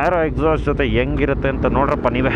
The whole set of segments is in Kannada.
ಯಾರೋ ಎಕ್ಸಾಸ್ಟ್ ಜೊತೆ ಹೆಂಗಿರುತ್ತೆ ಅಂತ ನೋಡ್ರಪ್ಪ ನೀವೇ.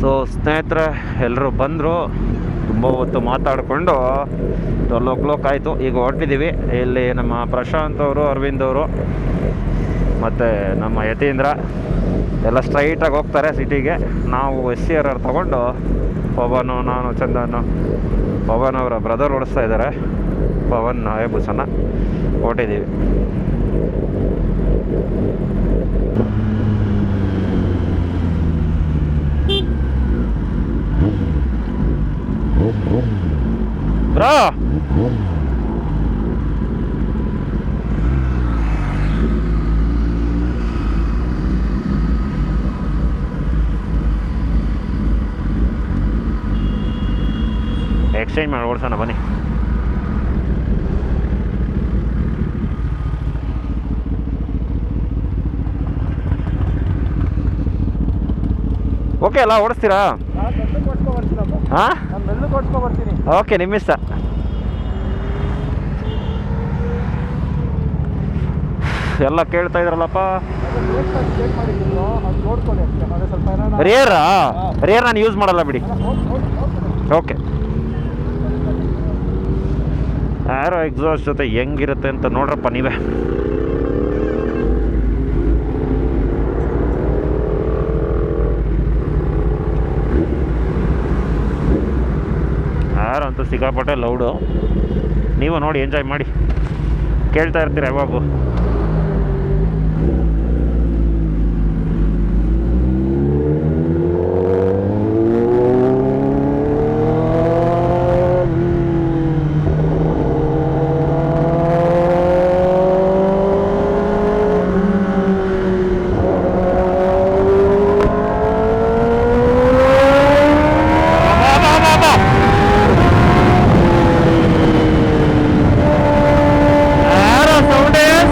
ಸೊ ಸ್ನೇಹಿತರೆ ಎಲ್ಲರೂ ಬಂದರು, ತುಂಬ ಹೊತ್ತು ಮಾತಾಡಿಕೊಂಡು 12 ಆಯಿತು. ಈಗ ಹೊರಟಿದ್ದೀವಿ. ಇಲ್ಲಿ ನಮ್ಮ ಪ್ರಶಾಂತ್ ಅವರು, ಅರವಿಂದ್ ಅವರು ಮತ್ತು ನಮ್ಮ ಯತೀಂದ್ರ ಎಲ್ಲ ಸ್ಟ್ರೈಟಾಗಿ ಹೋಗ್ತಾರೆ ಸಿಟಿಗೆ. ನಾವು STRR ತೊಗೊಂಡು ಪವನು, ನಾನು, ಚಂದನು, ಪವನ್ ಅವರ ಬ್ರದರ್ ಓಡಿಸ್ತಾ ಇದ್ದಾರೆ, ಪವನ್ ಹೇಬುಸನ ಹೊರಟಿದ್ದೀವಿ. ಬ್ರೋ ಎಕ್ಸ್ಚೇಂಜ್ ಮಾಡಿ ಓಡಿಸೋಣ ಬನ್ನಿ. ಓಕೆ ಅಲ್ಲ, ಓಡಿಸ್ತೀರಾ? ಹಾಂ, ಓಕೆ, ನಿಮ್ಮ ಇಷ್ಟ. ಎಲ್ಲ ಕೇಳ್ತಾ ಇದ್ರಲ್ಲಪ್ಪ. ರೇರ್ ನಾನು ಯೂಸ್ ಮಾಡಲ್ಲ ಬಿಡಿ. ಓಕೆ, ಯಾರೋ ಎಕ್ಸಾಸ್ಟ್ ಜೊತೆ ಹೆಂಗಿರುತ್ತೆ ಅಂತ ನೋಡ್ರಪ್ಪ ನೀವೇ. ಯಾರಂತೂ ಸಿಕ್ಕಾಪಟ್ಟೆ ಲೌಡು. ನೀವು ನೋಡಿ ಎಂಜಾಯ್ ಮಾಡಿ, ಕೇಳ್ತಾ ಇರ್ತೀರ ಯಾವಾಗೂ.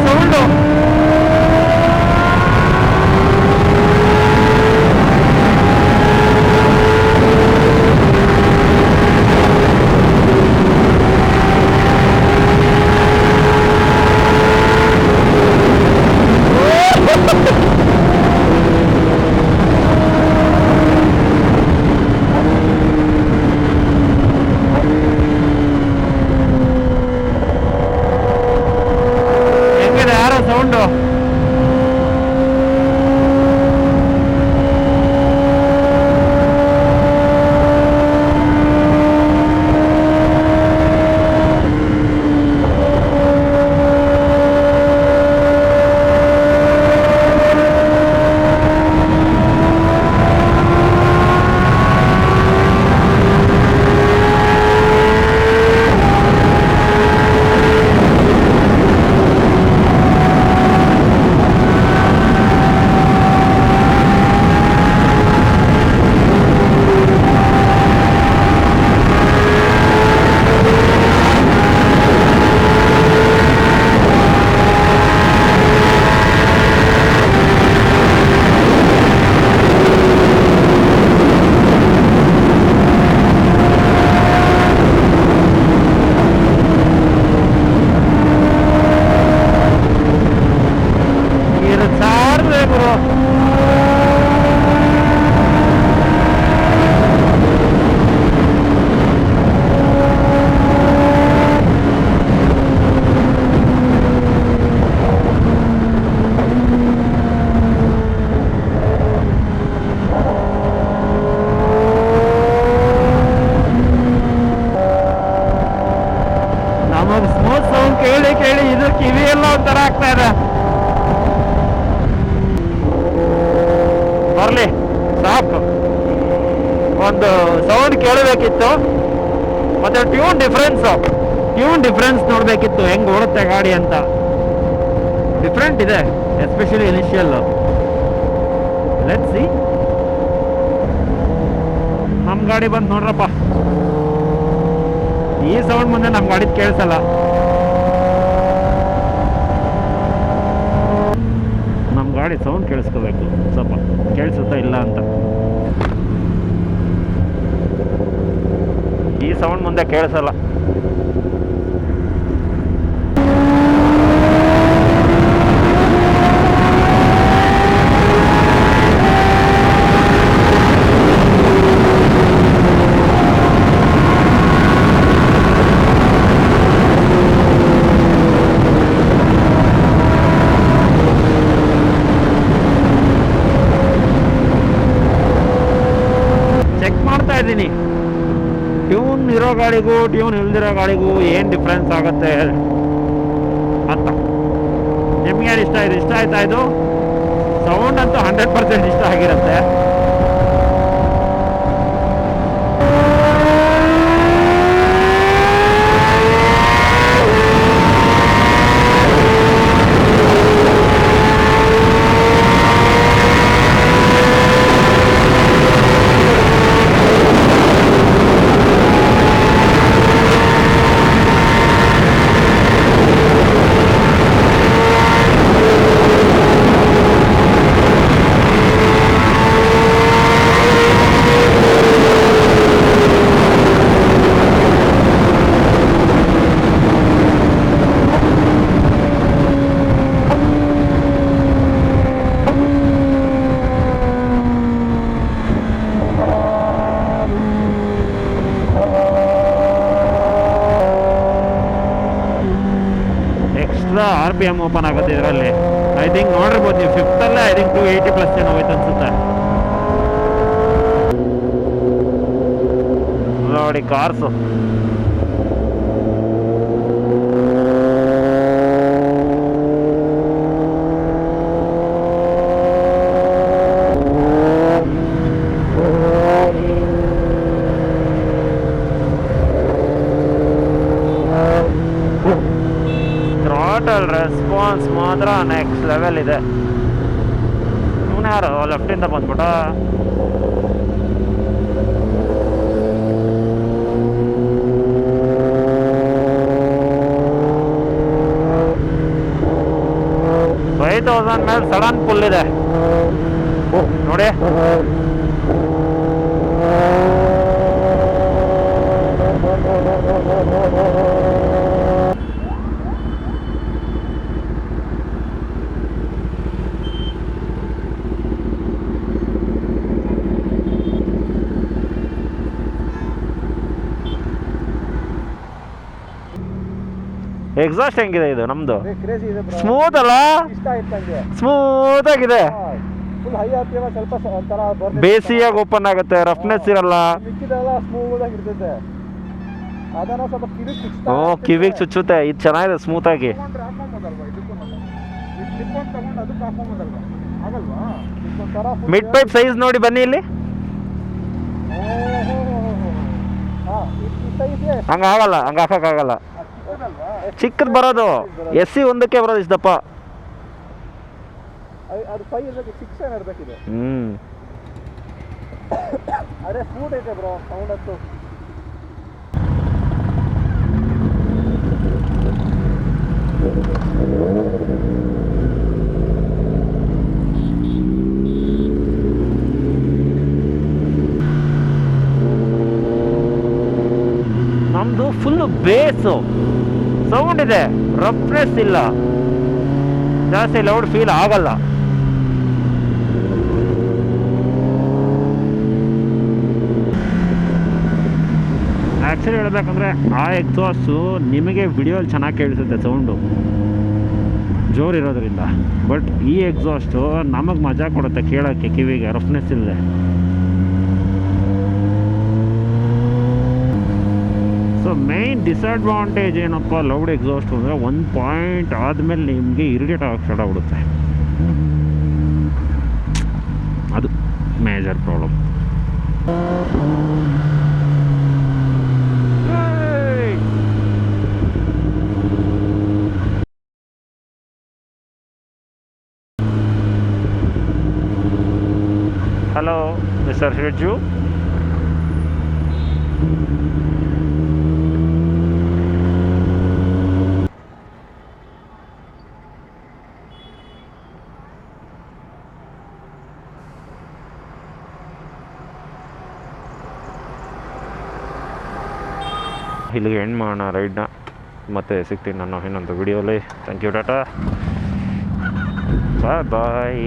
ಸೌಂಡು ನೋಡಬೇಕಿತ್ತು. ಮತ್ತು ಟ್ಯೂನ್ ಡಿಫ್ರೆನ್ಸ್ ನೋಡಬೇಕಿತ್ತು, ಹೆಂಗೆ ಓಡುತ್ತೆ ಗಾಡಿ ಅಂತ. ಡಿಫ್ರೆಂಟ್ ಇದೆ, ಎಸ್ಪೆಷಲಿ ಇನಿಷಿಯಲ್. Let's see. ನಮ್ಮ ಗಾಡಿ ಬಂದು ನೋಡ್ರಪ್ಪ, ಈ ಸೌಂಡ್ ಮುಂದೆ ನಮ್ಮ ಗಾಡಿದು ಕೇಳಿಸಲ್ಲ. ನಮ್ಮ ಗಾಡಿ ಸೌಂಡ್ ಕೇಳಿಸ್ಕೋಬೇಕು, ಸ್ವಲ್ಪ ಕೇಳಿಸುತ್ತಾ ಇಲ್ಲ ಅಂತ. ಈ ಸೌಂಡ್ ಮುಂದೆ ಕೇಳಿಸಲ್ಲ. ಟ್ಯೂನ್ ಇರೋ ಗಾಡಿಗೂ ಟ್ಯೂನ್ ಇಲ್ದಿರೋ ಗಾಡಿಗೂ ಏನು ಡಿಫ್ರೆನ್ಸ್ ಆಗುತ್ತೆ ಅಂತ. ನಿಮ್ಗೆ ಇಷ್ಟ ಆಯ್ತಾ ಇದು? ಸೌಂಡ್ ಅಂತೂ 100% ಇಷ್ಟ ಆಗಿರುತ್ತೆ. RPM ಓಪನ್ ಆಗುತ್ತೆ ಇದರಲ್ಲಿ. ಐ ಥಿಂಕ್ ನೋಡಿರ್ಬೋದು ನೀವು, 5th ಅಲ್ಲೇ ಐ ಥಿಂಕ್ 280+ ಏನೋ ಹೋಯ್ತು ಅನ್ಸುತ್ತೆ. ನೋಡಿ ಕಾರ್ಸು. ರೆಸ್ಪಾನ್ಸ್ ಮಾತ್ರ ನೆಕ್ಸ್ಟ್ ಲೆವೆಲ್ ಇದೆ. ಇವನು ಯಾರು ಲೆಫ್ಟಿಂದ ಬಂದ್ಬಿಟ್ಟ? $5,000 ಮೇಲೆ ಸಡನ್ ಫುಲ್ ಇದೆ ನೋಡಿ. ಎಕ್ಸಾಸ್ಟ್ ಹೆಂಗಿದೆ ಇದು ನಮ್ದು? ಸ್ಮೂತ್ ಅಲ್ಲ, ಸ್ಮೂತ್ ಆಗಿದೆ. ಬೇಸಿಯಾಗಿ ಓಪನ್ ಆಗುತ್ತೆ, ರಫ್ನೆಸ್ ಇರಲ್ಲ. ಕಿವಿಗೆ ಚುಚ್ಚುತ್ತೆ. ಇದು ಚೆನ್ನಾಗಿದೆ, ಸ್ಮೂತ್ ಆಗಿ. ಮಿಡ್ ಪೈಪ್ ಸೈಜ್ ನೋಡಿ ಬನ್ನಿ ಇಲ್ಲಿ. ಹಂಗಾಗಲ್ಲ, ಹಂಗೆ ಹಾಕಕ್ಕಾಗಲ್ಲ. ಚಿಕ್ಕದು ಬರೋದು, SC ಒಂದಕ್ಕೆ ಬರೋದು ಇಷ್ಟಪ್ಪ. ಅದೇ ಸ್ಮೂತ್ ಐತೆ ಬ್ರೋ, ಸೌಂಡ್ ಅಂತೂ. ನಮ್ದು ಫುಲ್ಲು ಬೇಸು ಸೌಂಡ್ ಇದೆ, ರಫ್ನೆಸ್ ಇಲ್ಲ, ಜಾಸ್ತಿ ಲೌಡ್ ಫೀಲ್ ಆಗಲ್ಲ. ಆ್ಯಕ್ಚುಲಿ ಹೇಳ್ಬೇಕಂದ್ರೆ ಆ ಎಕ್ಸಾಸ್ಟು ನಿಮಗೆ ವಿಡಿಯೋಲಿ ಚೆನ್ನಾಗಿ ಕೇಳಿಸುತ್ತೆ ಸೌಂಡು, ಜೋರಿರೋದ್ರಿಂದ. ಬಟ್ ಈ ಎಕ್ಸಾಸ್ಟು ನಮಗೆ ಮಜಾ ಕೊಡುತ್ತೆ ಕೇಳೋಕ್ಕೆ, ಕಿವಿಗೆ ರಫ್ನೆಸ್ ಇಲ್ಲದೆ. ಸೊ ಮೇನ್ ಡಿಸಡ್ವಾಂಟೇಜ್ ಏನಪ್ಪ ಲೌಡ್ ಎಕ್ಸಾಸ್ಟ್ ಅಂದರೆ, 1 ಪಾಯಿಂಟ್ ಆದಮೇಲೆ ನಿಮಗೆ ಇರಿಟೇಟ್ ಆಗೋಕ್ಕೆ ಸ್ಟಾರ್ಟ್ ಆಗ್ಬಿಡುತ್ತೆ. ಅದು major problem. Hello mister Shirju. ಇಲ್ಲಿಗೆ ಎಂಡ್ ಮಾಡೋಣ ರೈಡ್ನ. ಮತ್ತೆ ಸಿಗ್ತೀನಿ ನಾನು ಇನ್ನೊಂದು ವಿಡಿಯೋಲಿ. Thank you, tata, bye bye.